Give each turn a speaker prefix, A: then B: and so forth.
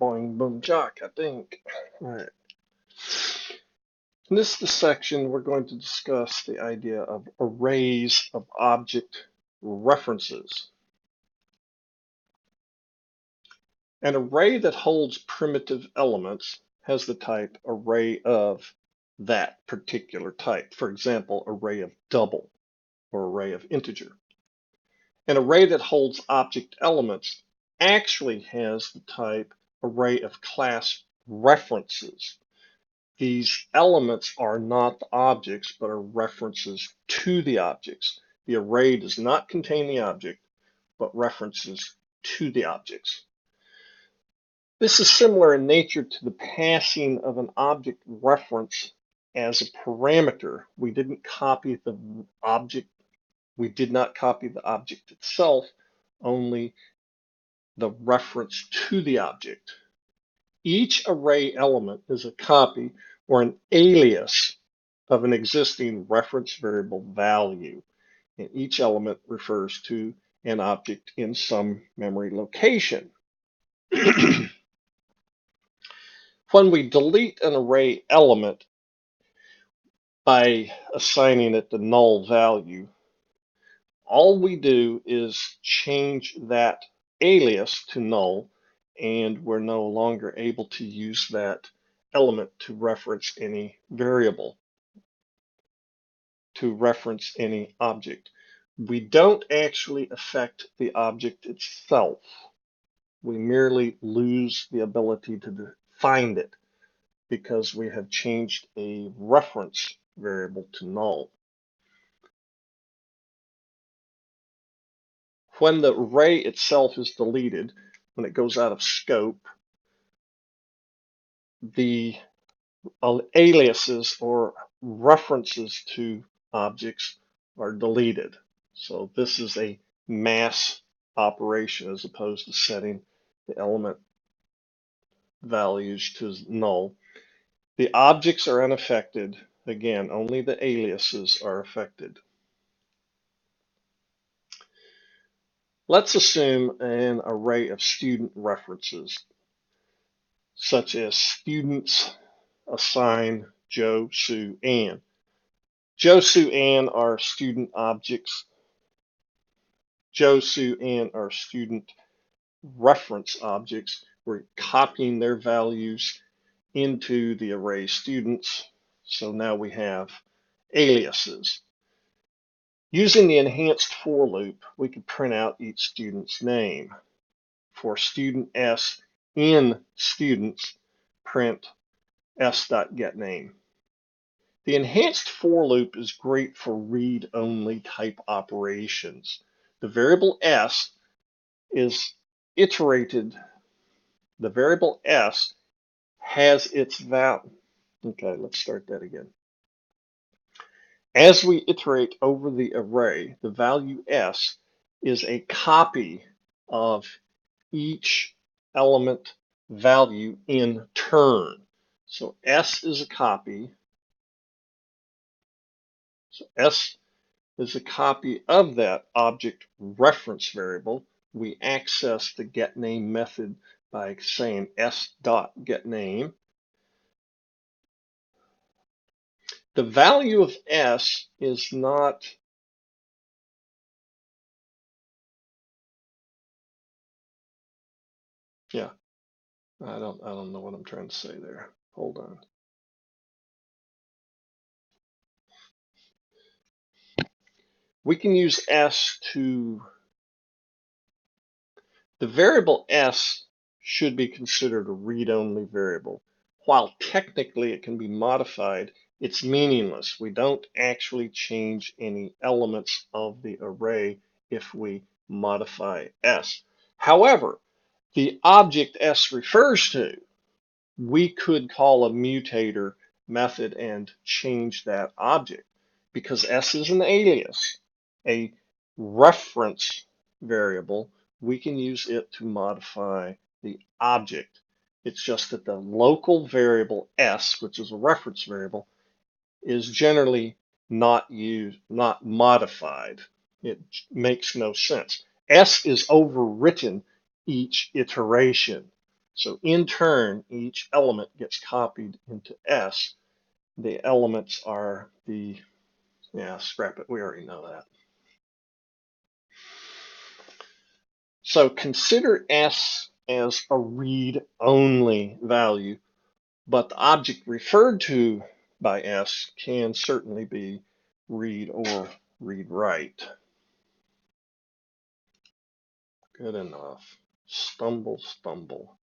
A: Boing, boom, jock, I think. All right. In this section, we're going to discuss the idea of arrays of object references. An array that holds primitive elements has the type array of that particular type. For example, array of double or array of integer. An array that holds object elements actually has the type array of class references. These elements are not the objects, but are references to the objects. The array does not contain the object, but references to the objects. This is similar in nature to the passing of an object reference as a parameter. We didn't copy the object. We did not copy the object itself, only the reference to the object. Each array element is a copy or an alias of an existing reference variable value, and each element refers to an object in some memory location. When we delete an array element by assigning it the null value, all we do is change that alias to null, and we're no longer able to use that element to reference any variable, to reference any object. We don't actually affect the object itself. We merely lose the ability to find it because we have changed a reference variable to null. When the array itself is deleted, when it goes out of scope, the aliases or references to objects are deleted. So this is a mass operation as opposed to setting the element values to null. The objects are unaffected. Again, only the aliases are affected. Let's assume an array of student references, such as students assign Joe, Sue, Ann. Joe, Sue, Ann are student objects. Joe, Sue, Ann are student reference objects. We're copying their values into the array students. So now we have aliases. Using the enhanced for loop, we could print out each student's name. For student S in students, print s.getName. The enhanced for loop is great for read-only type operations. The variable s is iterated. The variable s has its value. Okay, let's start that again. As we iterate over the array, the value s is a copy of each element value in turn. So s is a copy. So s is a copy of that object reference variable. We access the getName method by saying s.getName. The value of s is not I don't know what I'm trying to say there. Hold on. We can use s to, the variable s should be considered a read-only variable. While technically it can be modified, it's meaningless. We don't actually change any elements of the array if we modify s. However, the object s refers to, we could call a mutator method and change that object because s is an alias, a reference variable. We can use it to modify the object. It's just that the local variable s, which is a reference variable, is generally not used, not modified. It makes no sense. S is overwritten each iteration. So in turn, each element gets copied into S. The elements are the, yeah, scrap it, we already know that. So consider S as a read-only value, but the object referred to by S can certainly be read or read-write. Good enough. Stumble, stumble.